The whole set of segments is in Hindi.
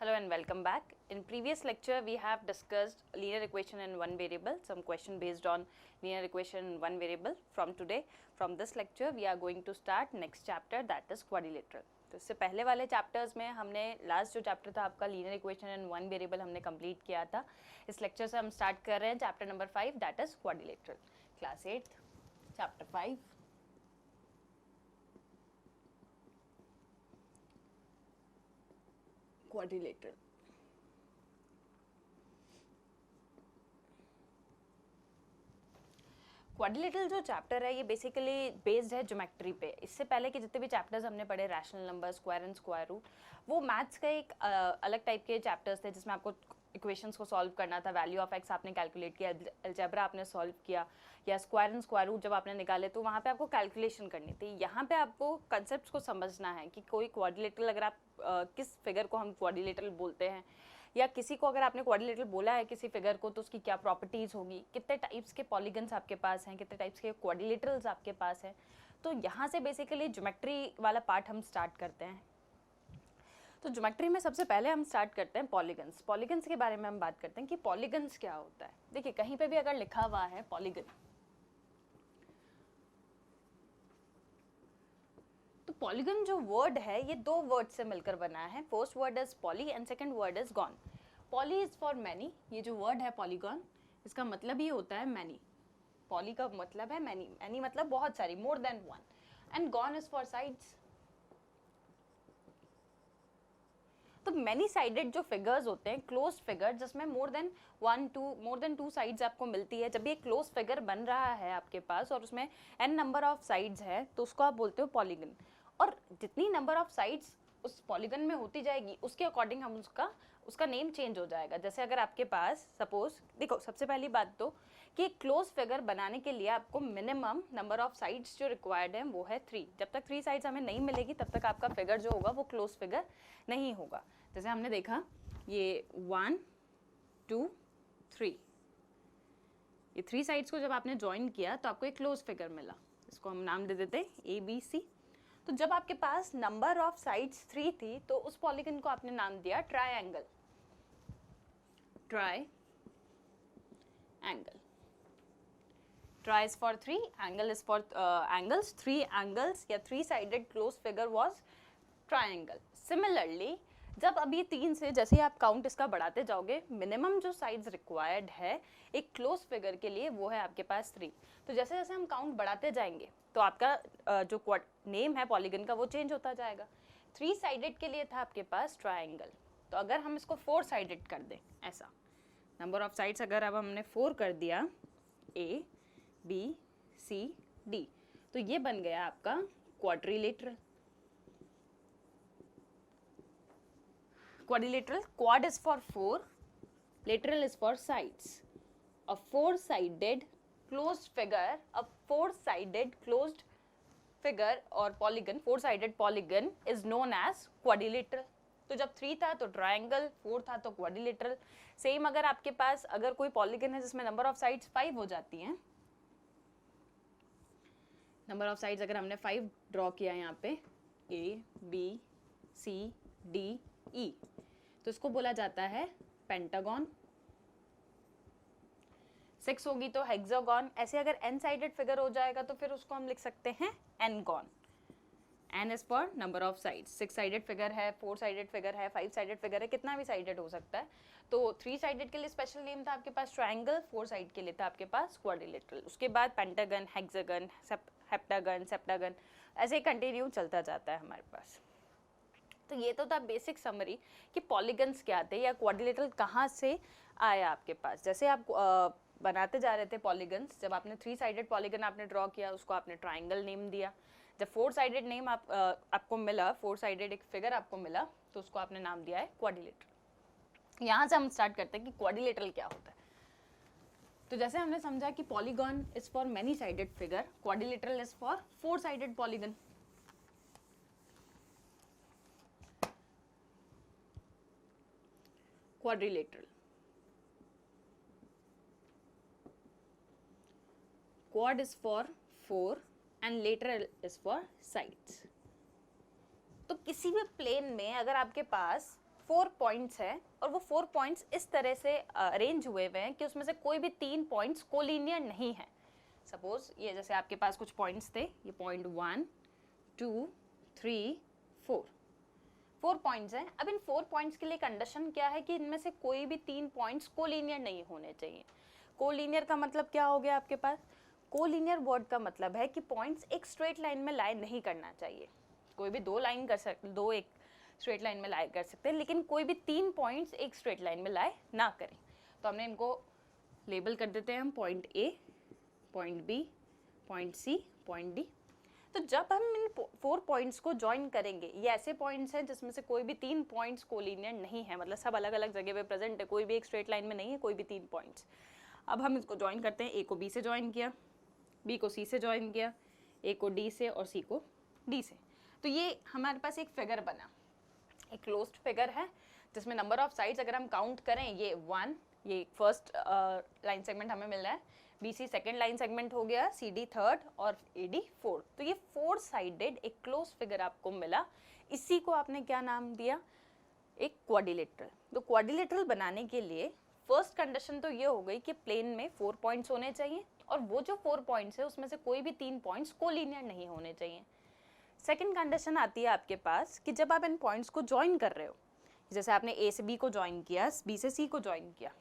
Hello and welcome back. In previous lecture, we have discussed linear equation in one variable, some question based on linear equation in one variable. From this lecture, we are going to start next chapter, that is quadrilateral. तो इससे पहले वाले चैप्टर्स में हमने लास्ट जो चैप्टर था आपका linear equation in one variable हमने कंप्लीट किया था. इस लेक्चर से हम स्टार्ट कर रहे हैं chapter number 5, that is quadrilateral. Class 8 chapter 5. Quadrilateral. Quadrilateral जो चैप्टर है ये बेसिकली बेस्ड है ज्योमेट्री पे. इससे पहले के जितने भी चैप्टर्स हमने पढ़े, rational number, square and square root, वो मैथ्स का एक अलग टाइप के चैप्टर्स थे जिसमें आपको इक्वेशंस को सॉल्व करना था. वैल्यू ऑफ एक्स आपने कैलकुलेट किया, अलजेब्रा आपने सॉल्व किया, या स्क्वायर एंड स्क्वायर रूट जब आपने निकाले तो वहाँ पे आपको कैलकुलेशन करनी थी. यहाँ पे आपको कंसेप्ट को समझना है कि कोई क्वाड्रिलेटरल, अगर आप किस फिगर को हम क्वाड्रिलेटरल बोलते हैं, या किसी को अगर आपने क्वाड्रिलेटरल बोला है किसी फिगर को तो उसकी क्या प्रॉपर्टीज होगी, कितने टाइप्स के पॉलीगन्स आपके पास हैं, कितने टाइप्स के क्वाड्रिलेटरल्स आपके पास हैं. तो यहाँ से बेसिकली ज्योमेट्री वाला पार्ट हम स्टार्ट करते हैं. तो ज्योमेट्री में सबसे पहले हम स्टार्ट करते हैं पॉलीगन्स. पॉलीगन्स के बारे में हम बात करते हैं कि पॉलीगन्स क्या होता है. देखिए कहीं पे भी अगर लिखा हुआ है पॉलीगन, तो पॉलीगन जो वर्ड है ये दो वर्ड से मिलकर बना है. First word is poly and second word is gone. Poly is for many. ये जो वर्ड है पॉलीगॉन, इसका मतलब ये होता है मैनी. पॉली का मतलब है मैनी, मैनी मतलब बहुत सारी, more than one. And gone is for sides. तो मैनी साइडेड जो फिगर्स होते हैं, क्लोज्ड फिगर जिसमें मोर देन टू साइड्स आपको मिलती है, जब ये क्लोज्ड फिगर बन रहा है आपके पास और उसमें n नंबर ऑफ साइड्स है तो उसको आप बोलते हो पॉलीगन. और जितनी नंबर ऑफ साइड्स उस पॉलीगन में होती जाएगी उसके अकॉर्डिंग हम उसका नेम चेंज हो जाएगा. जैसे अगर आपके पास सपोज, देखो सबसे पहली बात तो कि एक क्लोज फिगर बनाने के लिए आपको मिनिमम नंबर ऑफ साइड्स जो रिक्वायर्ड है वो है 3. जब तक 3 साइड्स हमें नहीं मिलेगी तब तक आपका फिगर जो होगा वो क्लोज फिगर नहीं होगा. जैसे हमने देखा ये 1 2 3, ये 3 साइड्स को जब आपने ज्वाइन किया तो आपको एक क्लोज फिगर मिला. इसको हम नाम दे देते हैं ABC. तो जब आपके पास नंबर ऑफ साइड्स 3 थी तो उस पॉलीगन को आपने नाम दिया triangle. Triangle. Tri is for 3, angle is for angles. 3 angles या 3-sided closed figure was triangle. Similarly, जब अभी 3 से जैसे ही आप काउंट इसका बढ़ाते जाओगे, मिनिमम जो साइड्स रिक्वायर्ड है एक क्लोज फिगर के लिए वो है आपके पास 3. तो जैसे जैसे हम काउंट बढ़ाते जाएंगे तो आपका जो नेम है पॉलीगन का वो चेंज होता जाएगा. 3-sided के लिए था आपके पास ट्रायंगल. तो अगर हम इसको 4-sided कर दें, ऐसा नंबर ऑफ साइड्स अगर अब हमने 4 कर दिया, A B C D, तो ये बन गया आपका quadrilateral. Quadrilateral, quad is for 4, lateral is for sides. A 4-sided closed figure, a 4-sided closed figure और polygon, 4-sided polygon is known as quadrilateral. तो जब 3 था तो ट्रायंगल, 4 था तो क्वाड्रिलेटरल. सेम अगर आपके पास अगर कोई पॉलीगन है जिसमें नंबर ऑफ साइड्स 5 हो जाती हैं, नंबर ऑफ साइड्स अगर हमने 5 ड्रॉ किया यहाँ पे A B C D E, तो इसको बोला जाता है पेंटागन. 6 होगी तो हेक्सागन. ऐसे अगर n-sided फिगर हो जाएगा तो फिर उसको हम लिख सकते हैं n-गॉन. n is for number of sides. 6-sided figure है, 4-sided फिगर है, 5-sided फिगर है, कितना भी साइडेड हो सकता है. तो 3-sided के लिए स्पेशल नेम था आपके पास ट्रायंगल, 4-sided के लिए था आपके पास क्वाड्रिलेटरल. उसके बाद पेंटागन, हेक्सागन, हेप्टागन, सेप्टागन, ऐसे कंटिन्यू चलता जाता है हमारे पास. तो ये तो था बेसिक समरी कि पॉलीगन्स क्या थे या क्वाड्रिलेटरल कहाँ से आया आपके पास. जैसे आप बनाते जा रहे थे पॉलीगन्स, जब आपने 3-sided पॉलीगन आपने ड्रॉ किया उसको आपने ट्रायंगल नेम दिया. जब 4-sided नेम आपको मिला, 4-sided एक फिगर आपको मिला तो उसको आपने नाम दिया है क्वाड्रिलेटरल. यहाँ से हम स्टार्ट करते हैं कि क्वाड्रिलेटरल क्या होता है. तो जैसे हमने समझा कि polygon is for many sided figure, quadrilateral is for 4-sided polygon. Quadrilateral, quad is for 4 and lateral is for sides. तो किसी भी प्लेन में अगर आपके पास 4 पॉइंट्स हैं और वो 4 पॉइंट्स इस तरह से अरेंज हुए हुए हैं कि उसमें से कोई भी 3 पॉइंट्स कोलिनियर नहीं है। सपोज ये जैसे आपके पास कुछ पॉइंट्स थे, ये पॉइंट 1 2 3 4 पॉइंट्स हैं। अब इन 4 पॉइंट्स के लिए कंडीशन क्या है कि इनमें से कोई भी 3 पॉइंट्स कोलिनियर नहीं होने चाहिए। कोलिनियर का मतलब क्या हो गया आपके पास? कोलिनियर वर्ड का मतलब है कि पॉइंट्स एक स्ट्रेट लाइन में लाई नहीं करना चाहिए। कोई भी दो एक स्ट्रेट लाइन में लाई कर सकते हैं, लेकिन कोई भी 3 पॉइंट्स एक स्ट्रेट लाइन में लाई ना करें। तो हमने इनको लेबल कर देते हैं हम, point A, point B, point C, point D. तो जब हम इन 4 पॉइंट्स को ज्वाइन करेंगे, ये ऐसे पॉइंट्स हैं जिसमें से कोई भी 3 पॉइंट्स कोलिनियर नहीं है, मतलब सब अलग अलग जगह पे प्रेजेंट है, कोई भी एक स्ट्रेट लाइन में नहीं है, कोई भी 3 पॉइंट्स। अब हम इसको ज्वाइन करते हैं, ए को बी से ज्वाइन किया, बी को सी से ज्वाइन किया, ए को डी से और सी को डी से। तो ये हमारे पास एक फिगर बना, एक क्लोज्ड फिगर है जिसमें नंबर ऑफ साइड्स अगर हम काउंट करें, ये 1, ये फर्स्ट लाइन सेगमेंट हमें मिल रहा है, B C second line segment हो गया, सी डी थर्ड और ए डी फोर्थ। तो ये 4 साइडेड एक क्लोज फिगर आपको मिला। इसी को आपने क्या नाम दिया? एक क्वाड्रिलेटरल। तो क्वाड्रिलेटरल बनाने के लिए फर्स्ट कंडीशन तो ये हो गई कि प्लेन में 4 पॉइंट्स होने चाहिए और वो जो 4 पॉइंट्स है उसमें से कोई भी 3 पॉइंट्स कोलिनियर नहीं होने चाहिए। सेकेंड कंडीशन आती है आपके पास कि जब आप इन पॉइंट्स को ज्वाइन कर रहे हो, जैसे आपने ए से बी को ज्वाइन किया, बी से सी को ज्वाइन किया,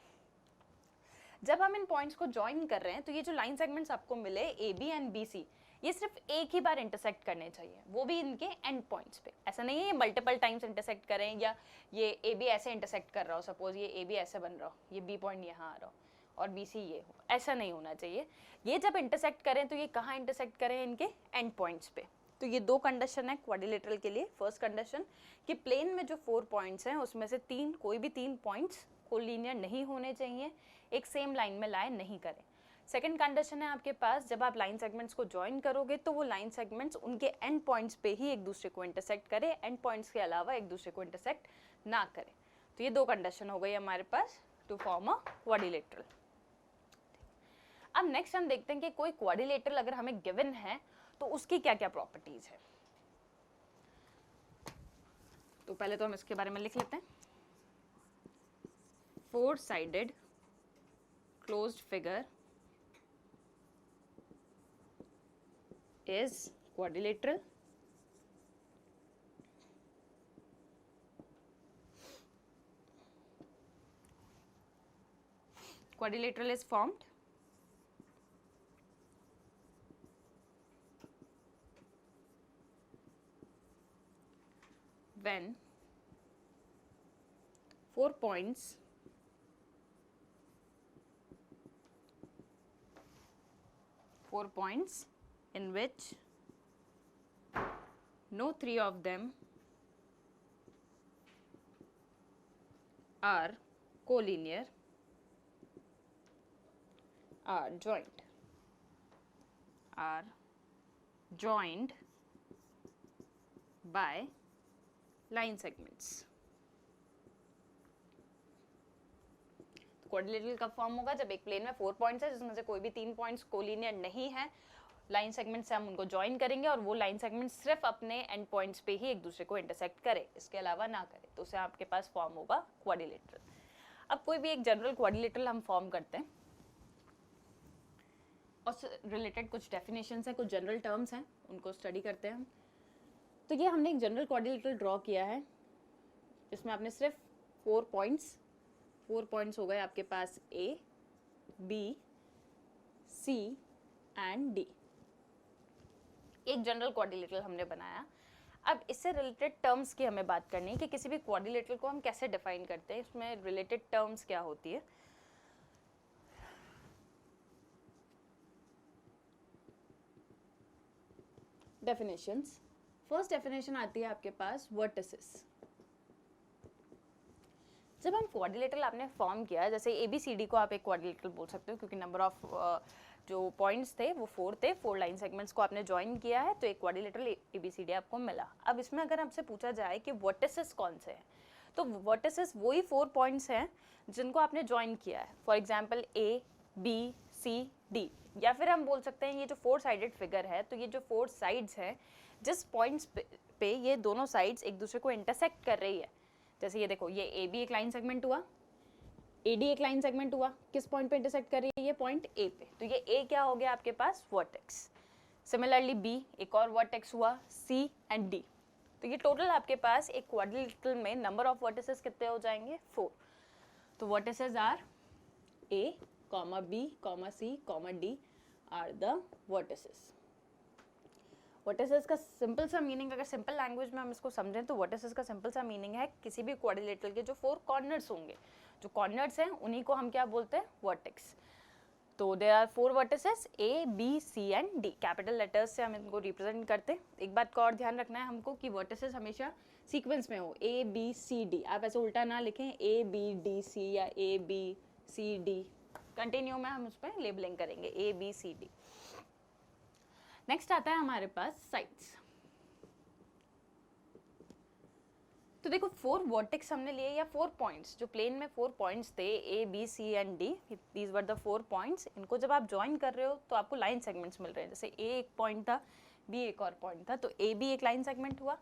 जब हम इन पॉइंट्स को ज्वाइन कर रहे हैं तो ये जो लाइन सेगमेंट्स आपको मिले A B and B C, ये सिर्फ एक ही बार इंटरसेक्ट करने चाहिए, वो भी इनके एंड पॉइंट्स पे। ऐसा नहीं है ये मल्टीपल टाइम्स इंटरसेक्ट करें या ये ए बी ऐसे इंटरसेक्ट कर रहा हो, सपोज ये ए बी ऐसे बन रहा हो, ये बी पॉइंट यहाँ आ रहा हो और बी सी ये हो, ऐसा नहीं होना चाहिए। ये जब इंटरसेक्ट करें तो ये कहाँ इंटरसेक्ट करें? इनके एंड पॉइंट्स पे। तो ये 2 कंडीशन है क्वाड्रिलेटरल के लिए। फर्स्ट कंडीशन कि प्लेन में जो 4 पॉइंट्स हैं उसमें से कोई भी 3 पॉइंट्स कोलिनियर नहीं होने चाहिए, एक सेम लाइन में लाई नहीं करें। सेकंड कंडीशन है आपके पास, जब आप लाइन सेगमेंट्स को ज्वाइन करोगे तो वो लाइन सेगमेंट्स उनके एंड पॉइंट्स पे ही एक दूसरे को इंटरसेक्ट करें, एंड पॉइंट्स के अलावा एक दूसरे को इंटरसेक्ट ना करें। तो ये 2 कंडीशन हो गई हमारे पास टू फॉर्म अ क्वाड्रिलेटरल। अब नेक्स्ट हम देखते हैं कि कोई क्वाड्रिलेटरल अगर हमें गिवन है तो उसकी क्या क्या प्रॉपर्टीज है। तो पहले तो हम इसके बारे में लिख लेते हैं। 4 sided closed figure is quadrilateral. Quadrilateral is formed when 4 points in which no 3 of them are collinear are joined by line segments. Quadrilateral कब फॉर्म होगा? जब एक प्लेन में 4 पॉइंट्स है जिसमें से कोई भी 3 पॉइंट्स कोलिनियर नहीं है, लाइन सेगमेंट से हम उनको ज्वाइन करेंगे और वो लाइन सेगमेंट सिर्फ अपने एंड पॉइंट्स पे ही एक दूसरे को इंटरसेक्ट करे, इसके अलावा ना करे, तो उसे आपके पास फॉर्म होगा क्वाड्रिलेटरल। अब कोई भी एक जनरल क्वाड्रिलेटरल हम फॉर्म करते हैं और रिलेटेड कुछ डेफिनेशंस हैं, कुछ जनरल टर्म्स हैं, उनको स्टडी करते हैं हम। तो ये हमने एक जनरल क्वाड्रिलेटरल ड्रॉ किया है जिसमें आपने सिर्फ 4 पॉइंट्स हो गए आपके पास A, B, C and D. एक जनरल क्वाड्रिलेटरल हमने बनाया। अब इससे रिलेटेड टर्म्स की हमें बात करनी है कि किसी भी क्वाड्रिलेटरल को हम कैसे डिफाइन करते हैं, इसमें रिलेटेड टर्म्स क्या होती है। डेफिनेशंस। फर्स्ट डेफिनेशन आती है आपके पास वर्टिसेस। जब हम क्वाड्रिलेटरल आपने फॉर्म किया, जैसे ABCD को आप एक क्वाड्रिलेटरल बोल सकते हो क्योंकि नंबर ऑफ जो पॉइंट्स थे वो 4 थे, 4 लाइन सेगमेंट्स को आपने ज्वाइन किया है तो एक क्वाड्रिलेटरल ABCD आपको मिला। अब इसमें अगर आपसे पूछा जाए कि वर्टिसेस कौन से हैं, तो वर्टिसेस वही 4 पॉइंट्स हैं जिनको आपने ज्वाइन किया है। For example A, B, C, D, या फिर हम बोल सकते हैं ये जो 4 साइडेड फिगर है, तो ये जो 4 साइड्स हैं जिस पॉइंट्स पे ये दोनों साइड्स एक दूसरे को इंटरसेक्ट कर रही है, जैसे ये देखो, ये ए बी एक लाइन सेगमेंट हुआ, ए डी एक लाइन सेगमेंट हुआ, किस पॉइंट पे इंटरसेक्ट कर रही है? ये पॉइंट ए पे, तो ये ए क्या हो गया आपके पास? वर्टेक्स। सिमिलरली बी एक और वर्टेक्स हुआ, सी एंड डी, तो ये टोटल आपके पास एक क्वाड्रिलेटरल में नंबर ऑफ वर्टिसेस कितने हो जाएंगे? 4। तो vertices are A comma B comma C comma D are the vertices. Vertices का सिंपल सा मीनिंग, अगर सिंपल लैंग्वेज में हम इसको समझें तो वर्टिसेस का सिंपल सा मीनिंग है किसी भी क्वाड्रिलेटरल के जो 4 कॉर्नर्स होंगे, जो कॉर्नर्स हैं उन्हीं को हम क्या बोलते हैं? वर्टेक्स। तो there are 4 vertices A B C and D, capital letters से हम इनको रिप्रेजेंट करते हैं। एक बात का और ध्यान रखना है हमको कि वर्टिसेस हमेशा सीक्वेंस में हो, ए बी सी डी, आप ऐसे उल्टा ना लिखें ए बी डी सी या A B C D, continue में हम उस पर लेबलिंग करेंगे A B C D. Next आता है हमारे पास साइड्स। तो देखो 4 वर्टेक्स हमने लिए या 4 पॉइंट्स, जो प्लेन में 4 पॉइंट्स थे A B C and D, these were the 4 points. इनको जब आप ज्वाइन कर रहे हो तो आपको लाइन सेगमेंट्स मिल रहे हैं, जैसे ए एक पॉइंट था, बी एक और पॉइंट था, तो ए बी एक लाइन सेगमेंट हुआ।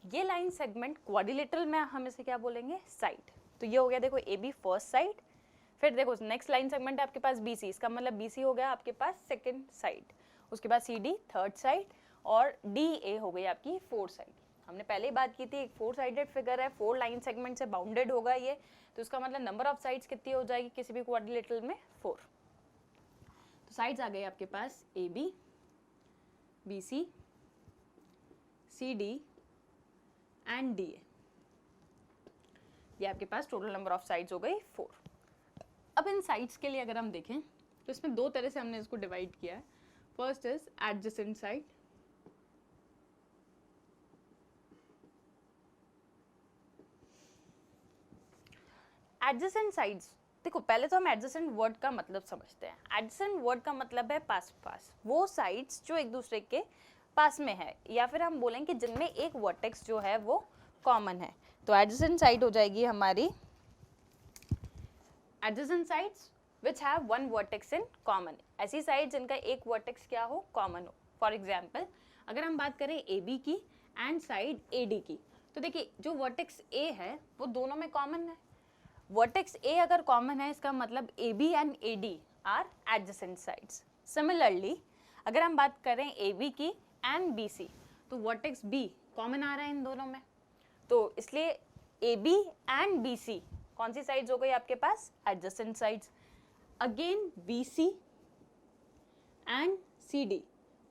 ये लाइन सेगमेंट क्वाड्रिलेटरल में हम इसे क्या बोलेंगे? साइड। तो ये हो गया देखो ए बी फर्स्ट साइड, फिर देखो नेक्स्ट लाइन सेगमेंट है आपके पास बी सी, इसका मतलब बी सी हो गया आपके पास सेकेंड साइड, उसके बाद सी डी थर्ड साइड, और डी ए हो गई आपकी फोर्थ साइड। हमने पहले ही बात की थी, एक 4 साइडेड फिगर है, 4 लाइन सेगमेंट से बाउंडेड होगा ये, तो इसका मतलब नंबर ऑफ साइड्स कितनी हो जाएगी किसी भी क्वाड्रिलेटरल में? 4। तो साइड्स आ गए आपके पास A B, B C, C D and D A. ये आपके पास टोटल नंबर ऑफ साइड्स हो गई 4। अब इन साइड्स के लिए अगर हम देखें तो इसमें 2 तरह से हमने इसको डिवाइड किया है। First is adjacent side, adjacent sides. देखो पहले तो हम एडजेसेंट वर्ड का मतलब समझते हैं। एडजेसेंट वर्ड का मतलब है पास पास, वो साइड्स जो एक दूसरे के पास में है, या फिर हम बोलें कि जिनमें एक वर्टेक्स जो है वो कॉमन है। तो एडजेसेंट साइड हो जाएगी हमारी adjacent sides which have 1 vertex in common, ऐसी साइड जिनका एक वर्टेक्स क्या हो? कॉमन हो। फॉर एग्जाम्पल अगर हम बात करें ए बी की एंड साइड ए डी की, तो देखिए जो वर्टेक्स ए है वो दोनों में कॉमन है। वर्टेक्स ए अगर कॉमन है इसका मतलब A B and A D are adjacent sides. Similarly अगर हम बात करें ए बी की एंड बी सी, तो वर्टेक्स बी कॉमन आ रहा है इन दोनों में, तो इसलिए A B and B C कौन सी साइड्स हो गई आपके पास? Adjacent sides. Again B C and C D,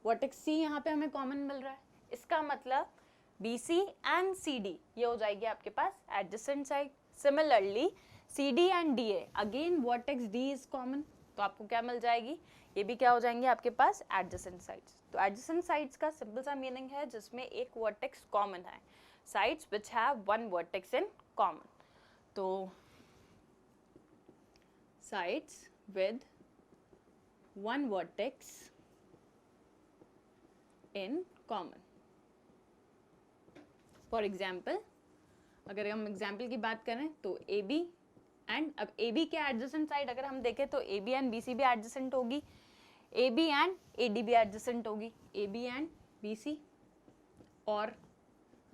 vertex C यहाँ पे हमें कॉमन मिल रहा है, इसका मतलब B C and C D ये हो जाएगी आपके पास adjacent side. Similarly C D and D A, again vertex D is common, तो आपको क्या मिल जाएगी? ये भी क्या हो जाएंगे आपके पास? Adjacent sides. तो एडजेसेंट साइड्स का सिंपल सा मीनिंग है जिसमें एक वर्टेक्स कॉमन है, sides which have 1 vertex in common. तो sides with 1 vertex in common. For example, अगर हम एग्जाम्पल की बात करें तो ए बी एंड, अब ए बी के एडजेसेंट साइड अगर हम देखें तो A B and B C भी एडजेसेंट होगी, A B and A D भी एडजेसेंट होगी, A B and B C, और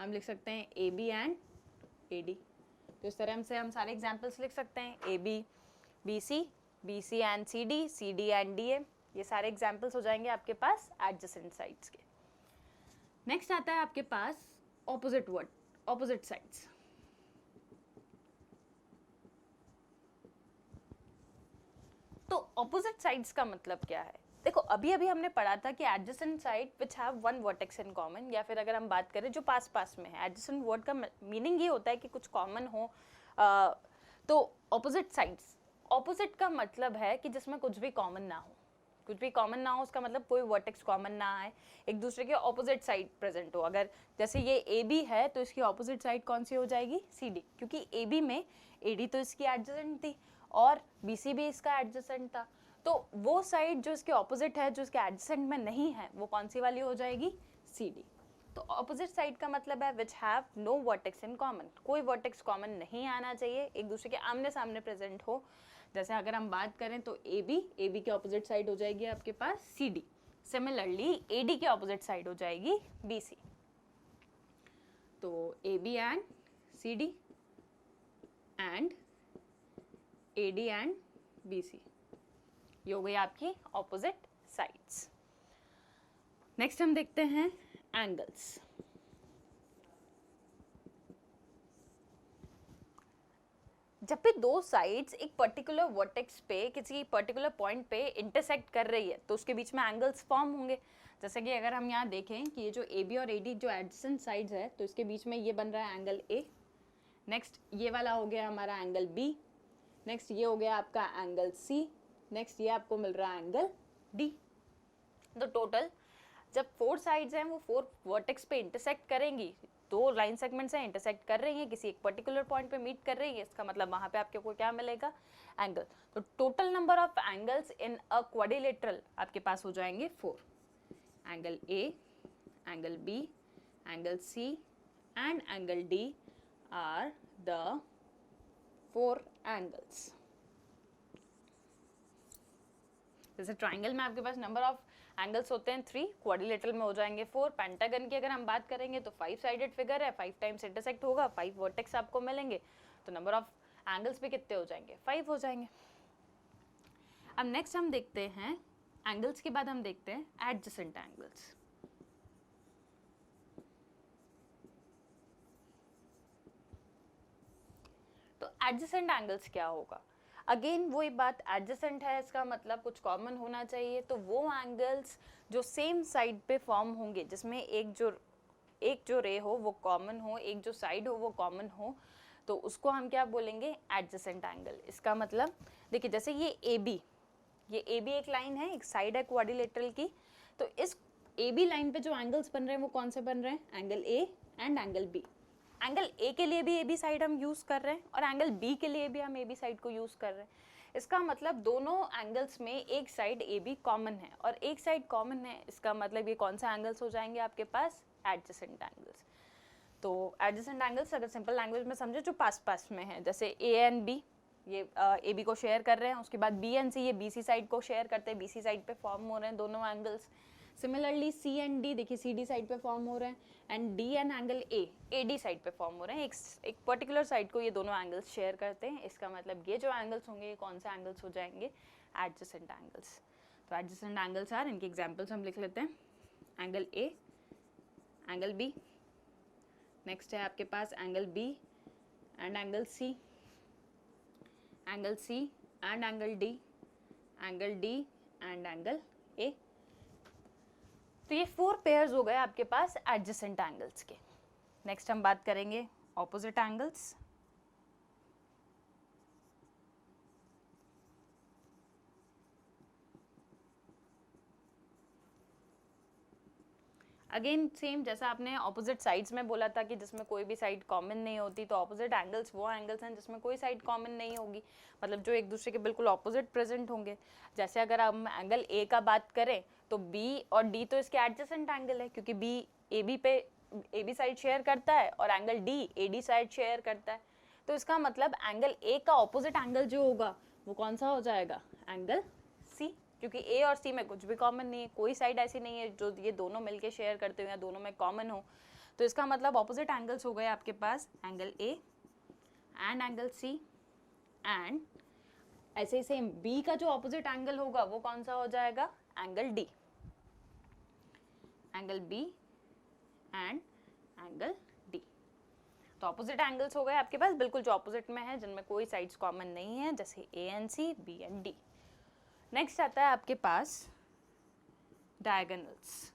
हम लिख सकते हैं A B and A D. तो इस तरह से हम सारे एग्जाम्पल्स लिख सकते हैं, A B B C and C D and D A, ये सारे एग्जाम्पल्स हो जाएंगे आपके पास एडजेसेंट साइड्स के। नेक्स्ट आता है आपके पास ऑपोजिट वर्ड, ऑपोजिट साइड्स। तो ऑपोजिट साइड्स का मतलब क्या है? देखो अभी अभी हमने पढ़ा था कि adjacent side which have 1 vertex in common, या फिर अगर हम बात करें जो पास पास में है, एडजेसेंट वर्ड का मीनिंग ये होता है कि कुछ कॉमन हो। तो ऑपोजिट साइड्स, ऑपोजिट का मतलब है कि जिसमें कुछ भी कॉमन ना हो, कुछ भी कॉमन ना हो उसका मतलब कोई वर्टेक्स कॉमन ना आए, एक दूसरे के ऑपोजिट साइड प्रेजेंट हो। अगर जैसे ये ए बी है तो इसकी ऑपोजिट साइड कौन सी हो जाएगी? सी डी, क्योंकि ए बी में ए डी तो इसकी एडजेसेंट थी और बी सी भी इसका एडजेसेंट था, तो वो साइड जो इसके ऑपोजिट है, जो इसके एडजेसेंट में नहीं है, वो कौन सी वाली हो जाएगी? C D. तो ऑपोजिट साइड का मतलब है which have no vertex in common, कोई वर्टेक्स कॉमन नहीं आना चाहिए, एक दूसरे के आमने सामने प्रेजेंट हो। जैसे अगर हम बात करें तो ए बी के ऑपोजिट साइड हो जाएगी आपके पास C D, similarly A D के ऑपोजिट साइड हो जाएगी बी सी। तो A B and C D and AD and BC, ये हो गई आपकी ऑपोजिट साइड्स। नेक्स्ट हम देखते हैं एंगल्स। जब भी दो साइड्स एक पर्टिकुलर वर्टेक्स पे किसी पर्टिकुलर पॉइंट पे इंटरसेक्ट कर रही है तो उसके बीच में एंगल्स फॉर्म होंगे। जैसे कि अगर हम यहाँ देखें कि ये जो AB और AD जो एडजेसेंट साइड्स है तो इसके बीच में ये बन रहा है एंगल A, नेक्स्ट ये वाला हो गया हमारा एंगल B, नेक्स्ट ये हो गया आपका एंगल C, नेक्स्ट ये आपको मिल रहा है एंगल D। तो टोटल जब 4 साइड्स हैं वो 4 वर्टेक्स पे इंटरसेक्ट करेंगी, दो लाइन सेगमेंट्स हैं इंटरसेक्ट कर रही हैं, किसी एक पर्टिकुलर पॉइंट पे मीट कर रही है, इसका मतलब वहां पे आपको क्या मिलेगा, एंगल। तो total number of angles in a quadrilateral आपके पास हो जाएंगे 4, angle A, angle B, angle C and angle D are the 4 angles. जैसे ट्राइंगल में आपके पास नंबर ऑफ एंगल्स होते हैं 3, क्वाड्रिलेटरल में हो जाएंगे 4। पेंटागन की अगर हम बात करेंगे तो 5 साइडेड फिगर है, 5 टाइम्स इंटरसेक्ट होगा, 5 वर्टेक्स आपको मिलेंगे, तो नंबर ऑफ एंगल्स भी कितने हो जाएंगे, 5 हो जाएंगे। अब नेक्स्ट हम देखते हैं एंगल्स के बाद हम देखते हैं एडजेसेंट एंगल्स। तो एडजेसेंट एंगल्स क्या होगा, अगेन वही बात, एडजेसेंट है इसका मतलब कुछ कॉमन होना चाहिए, तो वो एंगल्स जो सेम साइड पे फॉर्म होंगे जिसमें एक जो रे हो वो कॉमन हो, एक जो साइड हो वो कॉमन हो, तो उसको हम क्या बोलेंगे, एडजेसेंट एंगल। इसका मतलब देखिए जैसे ये AB एक लाइन है, एक साइड है क्वाड्रिलेटरल की, तो इस AB लाइन पे जो एंगल्स बन रहे हैं वो कौन से बन रहे हैं, angle A and angle B। Angle A के लिए भी AB साइड हम यूज कर रहे हैं और एंगल B के लिए भी हम AB साइड को यूज कर रहे हैं। इसका मतलब दोनों एंगल्स में एक साइड AB कॉमन है और एक साइड कॉमन है, इसका मतलब ये कौन सा एंगल्स हो जाएंगे आपके पास, एडजेसेंट एंगल्स। तो एडजेसेंट एंगल्स अगर सिंपल लैंग्वेज में समझे जो पास पास में है, जैसे A एंड B ये AB को शेयर कर रहे हैं, उसके बाद B एंड C ये BC साइड को शेयर करते हैं, BC साइड पे फॉर्म हो रहे हैं दोनों angles. Similarly C and D देखिए CD साइड पे फॉर्म हो रहे हैं and D and angle A AD side पे फॉर्म हो रहे हैं, एक पर्टिकुलर साइड को ये दोनों एंगल्स शेयर करते हैं। इसका मतलब ये जो एंगल्स होंगे ये कौन से एंगल्स हो जाएंगे, एडजेसेंट एंगल्स। तो एडजेसेंट एंगल्स आर, इनके एग्जांपल्स हम लिख लेते हैं, angle A, angle B, next है आपके पास angle B and angle C, angle C and angle D, angle D and angle A। तो ये 4 पेयर्स हो गए आपके पास एडजेसेंट एंगल्स के। नेक्स्ट हम बात करेंगे ऑपोजिट एंगल्स। अगेन सेम जैसा आपने ऑपोजिट साइड्स में बोला था कि जिसमें कोई भी साइड कॉमन नहीं होती, तो ऑपोजिट एंगल्स वो एंगल्स हैं जिसमें कोई साइड कॉमन नहीं होगी, मतलब जो एक दूसरे के बिल्कुल ऑपोजिट प्रेजेंट होंगे। जैसे अगर हम एंगल A का बात करें तो B और D तो इसके एडजेसेंट एंगल है क्योंकि B AB साइड शेयर करता है और angle D AD side share करता है। तो इसका मतलब एंगल A का ऑपोजिट एंगल जो होगा वो कौन सा हो जाएगा, एंगल C, क्योंकि A और C में कुछ भी कॉमन नहीं है, कोई साइड ऐसी नहीं है जो ये दोनों मिलके शेयर करते हो या दोनों में कॉमन हो। तो इसका मतलब ऑपोजिट एंगल्स हो गए आपके पास angle A and angle C and ऐसे ही सेम B का जो ऑपोजिट एंगल होगा वो कौन सा हो जाएगा, angle D, angle B and angle D। तो ऑपोजिट एंगल्स हो गए आपके पास बिल्कुल जो ऑपोजिट में है, जिनमें कोई साइड्स कॉमन नहीं है, जैसे A and C, B and D। Next आता है आपके पास डायगोनल्स।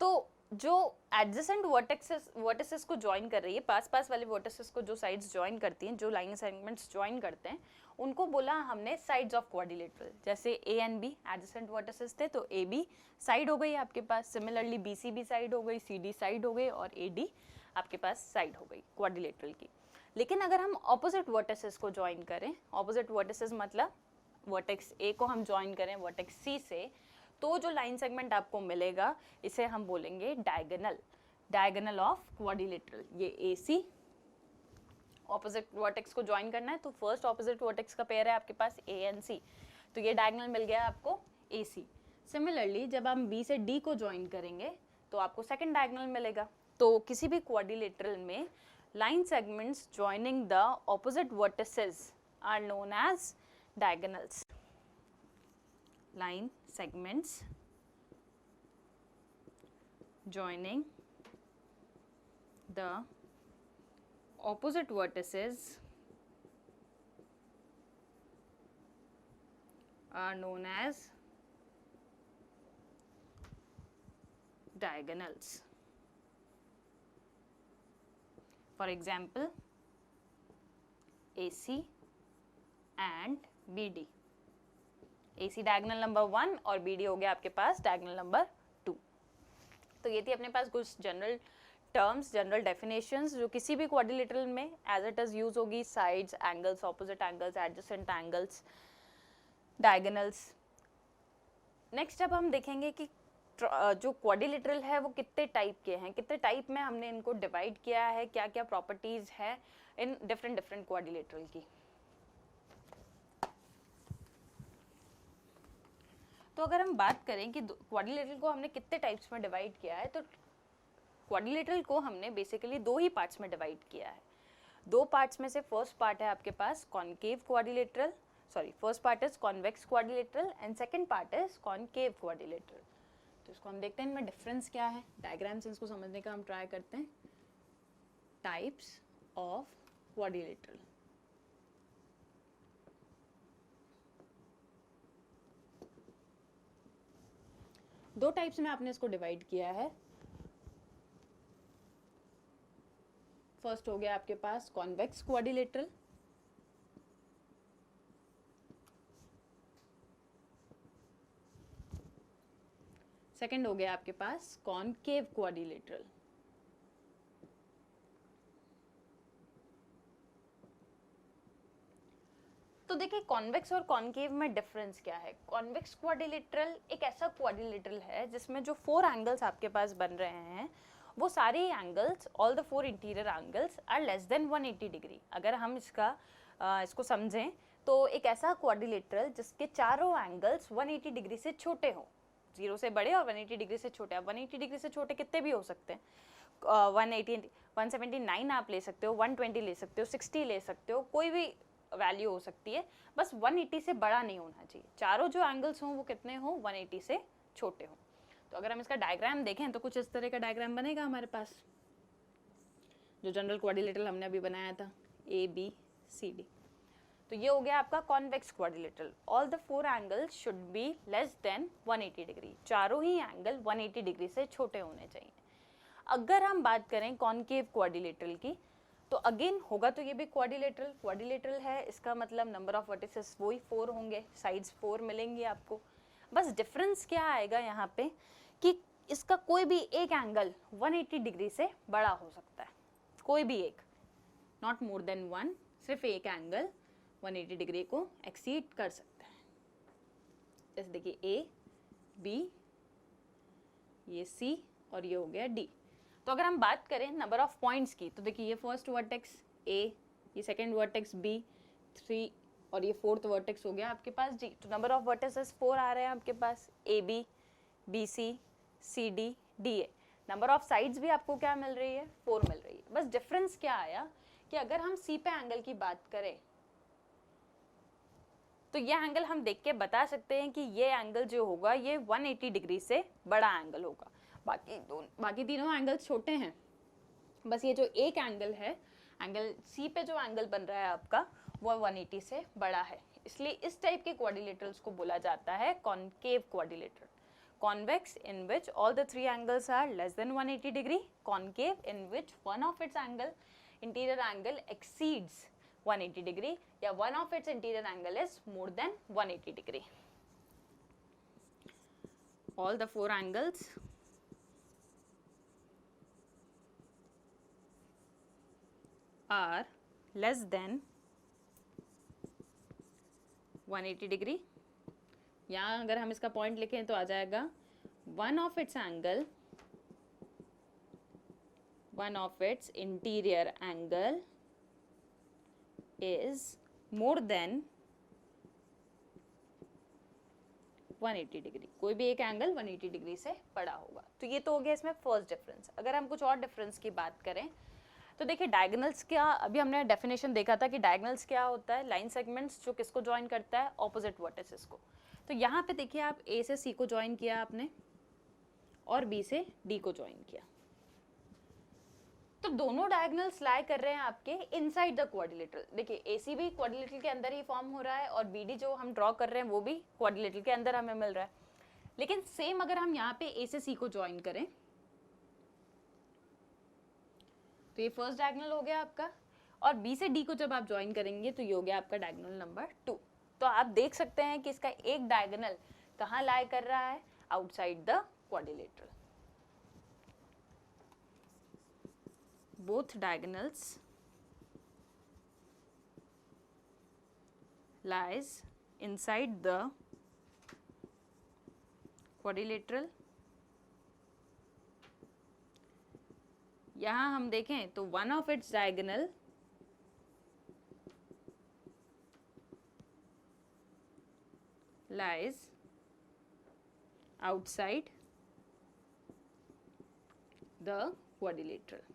तो जो एडजेसेंट वर्टिसेस को ज्वाइन कर रही है, पास पास वाले वर्टिसेस को जो साइड्स ज्वाइन करती हैं, जो लाइन सेगमेंट्स ज्वाइन करते हैं, उनको बोला हमने साइड्स ऑफ क्वाड्रिलेटरल। जैसे A and B adjacent vertices थे तो AB साइड हो गई आपके पास, सिमिलरली BC भी साइड हो गई, CD साइड हो गई और AD आपके पास साइड हो गई क्वाड्रिलेटरल की। लेकिन अगर हम ऑपोजिट वर्टिसेस को ज्वाइन करें, ऑपोजिट वर्टिसेस मतलब वर्टेक्स A को हम ज्वाइन करें वर्टेक्स C से, तो जो लाइन सेगमेंट आपको मिलेगा इसे हम बोलेंगे डायगोनल, डायगोनल ऑफ क्वाड्रिलेटरल। ये AC ऑपोजिट वर्टेक्स को ज्वाइन करना है तो फर्स्ट ऑपोजिट वर्टेक्स का पेयर है आपके पास A एंड C, तो ये डायगोनल मिल गया आपको AC। सिमिलरली जब हम B से D को ज्वाइन करेंगे तो आपको सेकंड डायगोनल मिलेगा। तो किसी भी क्वाड्रिलेटरल में line segments joining the opposite vertices are known as diagonals. Line segments joining the opposite vertices are known as diagonals. For example, AC and BD. AC diagonal number 1 और BD हो गया आपके पास डायगोनल नंबर 2। तो ये थी अपने पास कुछ जनरल टर्म्स, जनरल डेफिनेशंस जो किसी भी क्वाड्रिलेटरल में एज इट इज यूज होगी। Sides, angles, opposite angles, adjacent angles, diagonals. Next अब हम देखेंगे कि जो क्वाड्रिलेटरल है वो कितने टाइप के हैं, कितने टाइप में हमने इनको डिवाइड किया है, क्या क्या प्रॉपर्टीज है इन डिफरेंट क्वाड्रिलेटरल की। तो अगर हम बात करें कि क्वाड्रिलेटरल को हमने कितने टाइप्स में डिवाइड किया है, तो क्वाड्रिलेटरल को हमने बेसिकली 2 ही पार्ट्स में डिवाइड किया है। 2 पार्ट्स में से फर्स्ट पार्ट है आपके पास concave quadrilateral, sorry first part is convex quadrilateral and second part is concave quadrilateral. तो इसको हम देखते हैं इनमें डिफरेंस क्या है, डायग्राम से इसको समझने का हम ट्राई करते हैं। Types of quadrilateral. दो टाइप्स में आपने इसको डिवाइड किया है। फर्स्ट हो गया आपके पास कॉन्वेक्स क्वाड्रिलेटरल, सेकंड हो गया आपके पास कॉनकेव क्वाड्रिलेटरल। तो देखिए कॉन्वेक्स और कॉनकेव में डिफरेंस क्या है। कॉन्वेक्स क्वाड्रिलेटरल एक ऐसा क्वाड्रिलेटरल है जिसमें जो 4 एंगल्स आपके पास बन रहे हैं वो सारे angles, all the 4 interior angles are less than 180 degree. अगर हम इसको समझें तो एक ऐसा क्वाड्रिलेटरल जिसके चारों एंगल्स 180 डिग्री से छोटे हों, 0 से बड़े और 180 डिग्री से छोटे। अब 180 डिग्री से छोटे कितने भी हो सकते हैं, 180, 179 आप ले सकते हो, 120 ले सकते हो, 60 ले सकते हो, कोई भी वैल्यू हो सकती है, बस 180 से बड़ा नहीं होना चाहिए। चारों जो एंगल्स हों वो कितने हों, 180 से छोटे हों। तो अगर हम इसका डायग्राम देखें तो कुछ इस तरह का डायग्राम बनेगा हमारे पास, जो जनरल क्वाड्रिलेटरल हमने अभी बनाया था, ABCD। तो ये हो गया आपका convex quadrilateral. All the 4 angles should be less than 180 degree, चारों ही एंगल 180 डिग्री से छोटे होने चाहिए। अगर हम बात करें कॉनकेव क्वाड्रिलेटरल की, तो अगेन होगा तो ये भी क्वाड्रिलेटरल है, इसका मतलब नंबर ऑफ वर्टिसेस वही 4 होंगे, साइड्स 4 मिलेंगी आपको। बस डिफरेंस क्या आएगा यहाँ पे कि इसका कोई भी एक एंगल 180 डिग्री से बड़ा हो सकता है, कोई भी एक, नॉट मोर देन 1, सिर्फ एक एंगल 180 डिग्री को एक्सीड कर सकता है। जैसे देखिए A, B, ये C और ये हो गया D। तो अगर हम बात करें नंबर ऑफ पॉइंट्स की, तो देखिए ये फर्स्ट वर्टेक्स A, ये सेकंड वर्टेक्स B, 3 और ये फोर्थ वर्टेक्स हो गया आपके पास G। तो नंबर ऑफ वर्टेक्सेस 4 आ रहे हैं आपके पास, AB, BC, CD, DA। Number of sides भी आपको क्या मिल रही है, 4 मिल रही है। बस डिफरेंस क्या आया कि अगर हम C पे एंगल की बात करें तो ये एंगल हम देख के बता सकते हैं कि ये एंगल जो होगा ये 180 डिग्री से बड़ा एंगल होगा। बाकी तीनों एंगल छोटे हैं, बस ये जो एक एंगल है, एंगल C पे जो एंगल बन रहा है आपका वो 180 से बड़ा है। इसलिए इस टाइप के क्वाड्रिलेटरल्स को बोला जाता है concave quadrilateral. Convex in which all the 3 angles are less than 180 degree, concave in which one of its angle, interior angle exceeds 180 degree या one of its interior angle is more than 180 degree. All the 4 angles are less than 180 degree। यहाँ अगर हम इसका पॉइंट लिखें तो आ जाएगा one of its angle, one of its interior angle is more than 180 degree, कोई भी एक एंगल 180 डिग्री से बड़ा होगा। तो ये तो हो गया इसमें फर्स्ट डिफरेंस। अगर हम कुछ और डिफरेंस की बात करें तो देखिए डायगोनल्स क्या, अभी हमने डेफिनेशन देखा था कि डायगोनल्स क्या होता है, लाइन सेगमेंट्स जो किसको ज्वाइन करता है, ऑपोजिट वर्टिसेस को। तो यहाँ पे देखिए आप ए से सी को ज्वाइन किया आपने और बी से डी को ज्वाइन किया, तो दोनों डायगोनल्स लाई कर रहे हैं आपके इनसाइड द क्वाड्रिलेटरल। देखिए एसी भी क्वाड्रिलेटरल के अंदर ही फॉर्म हो रहा है और बीडी जो हम ड्रॉ कर रहे हैं वो भी क्वाड्रिलेटरल के अंदर हमें मिल रहा है। लेकिन सेम अगर हम यहाँ पे ए से सी को ज्वाइन करें तो ये फर्स्ट डायगोनल हो गया आपका, और बी से डी को जब आप ज्वाइन करेंगे तो ये हो गया आपका डायगोनल नंबर 2। तो आप देख सकते हैं कि इसका एक डायगोनल कहाँ लाई कर रहा है, outside the quadrilateral. Both diagonals lies inside the quadrilateral। यहाँ हम देखें तो one of its diagonal lies outside the quadrilateral।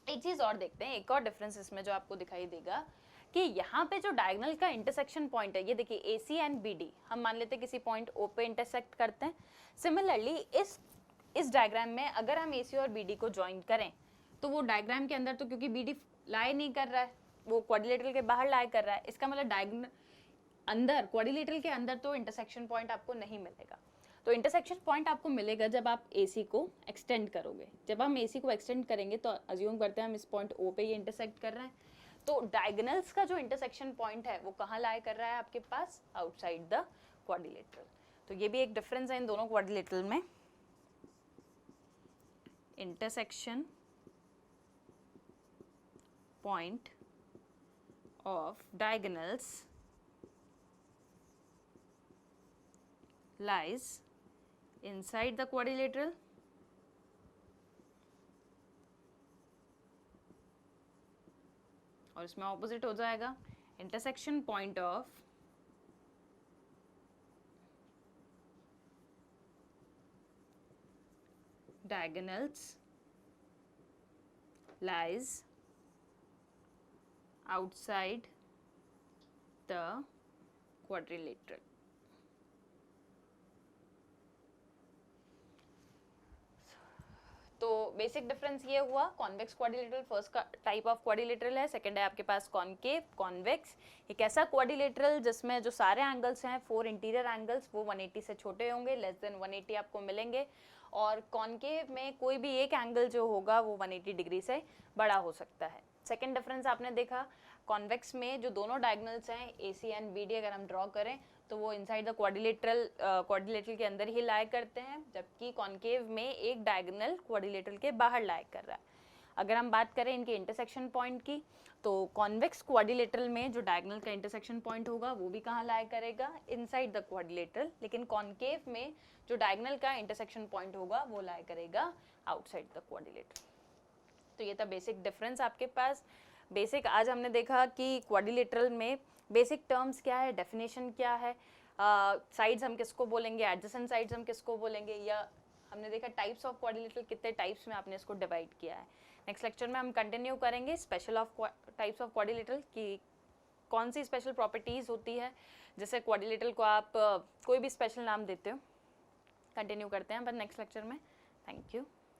एक चीज और देखते हैं, एक और डिफरेंस इसमें जो आपको दिखाई देगा कि यहाँ पे जो डायगोनल का इंटरसेक्शन पॉइंट है, ये देखिए ए सी एंड बी डी, हम मान लेते हैं किसी पॉइंट ओ पे इंटरसेक्ट करते हैं। सिमिलरली इस डायग्राम में अगर हम ए सी और बी डी को ज्वाइन करें तो वो डायग्राम के अंदर, तो क्योंकि बी डी लाई नहीं कर रहा है, वो क्वाड्रिलेटरल के बाहर लाई कर रहा है, इसका मतलब डायगोनल अंदर, क्वाड्रिलेटरल के अंदर तो इंटरसेक्शन पॉइंट आपको नहीं मिलेगा। तो इंटरसेक्शन पॉइंट आपको मिलेगा जब आप AC को एक्सटेंड करोगे। जब हम AC को एक्सटेंड करेंगे तो अज्यूम करते हैं हम इस पॉइंट O पे ये इंटरसेक्ट कर रहे हैं, तो डायगोनल्स का जो इंटरसेक्शन पॉइंट है वो कहाँ लाई कर रहा है आपके पास, आउटसाइड द क्वाड्रिलेटरल। तो ये भी एक डिफरेंस है इन दोनों क्वाड्रिलेटरल में। Intersection point of diagonals lies inside the quadrilateral और इसमें ऑपोजिट हो जाएगा, intersection point of diagonals lies outside the quadrilateral। तो बेसिक डिफरेंस ये हुआ, convex quadrilateral first type of quadrilateral है, सेकंड है आपके पास कॉनकेव, कॉन्वेक्स। एक ऐसा क्वाड्रिलेटरल जिसमें जो सारे एंगल्स हैं 4 इंटीरियर एंगल्स वो 180 से छोटे होंगे, लेस देन 180 आपको मिलेंगे, और कॉनकेव में कोई भी एक एंगल जो होगा वो 180 डिग्री से बड़ा हो सकता है। सेकेंड डिफरेंस आपने देखा, कॉन्वेक्स में जो दोनों डायगोनल्स हैं AC एंड BD अगर हम ड्रॉ करें तो वो इनसाइड द क्वाड्रिलेटरल के अंदर ही लाई करते हैं, जबकि कॉनकेव में एक डायगोनल क्वाड्रिलेटरल के बाहर लाई कर रहा है। अगर हम बात करें इनके इंटरसेक्शन पॉइंट की, तो कॉन्वेक्स क्वाड्रिलेटरल में जो डायगोनल का इंटरसेक्शन पॉइंट होगा वो भी कहाँ लाई करेगा, इनसाइड द क्वाड्रिलेटरल, लेकिन कॉनकेव में जो डायगोनल का इंटरसेक्शन पॉइंट होगा वो लाई करेगा आउटसाइड द क्वाड्रिलेटरल। तो ये था बेसिक डिफरेंस आपके पास। बेसिक आज हमने देखा कि क्वाड्रिलेटरल में बेसिक टर्म्स क्या है, डेफिनेशन क्या है, साइड्स हम किसको बोलेंगे, एडजेसेंट साइड्स हम किसको बोलेंगे, या हमने देखा टाइप्स ऑफ क्वाड्रिलेटरल कितने टाइप्स में आपने इसको डिवाइड किया है। नेक्स्ट लेक्चर में हम कंटिन्यू करेंगे special of types of quadrilateral की कौन सी स्पेशल प्रॉपर्टीज़ होती है, जैसे क्वाड्रिलेटरल को आप कोई भी स्पेशल नाम देते हो। कंटिन्यू करते हैं पर नेक्स्ट लेक्चर में। Thank you.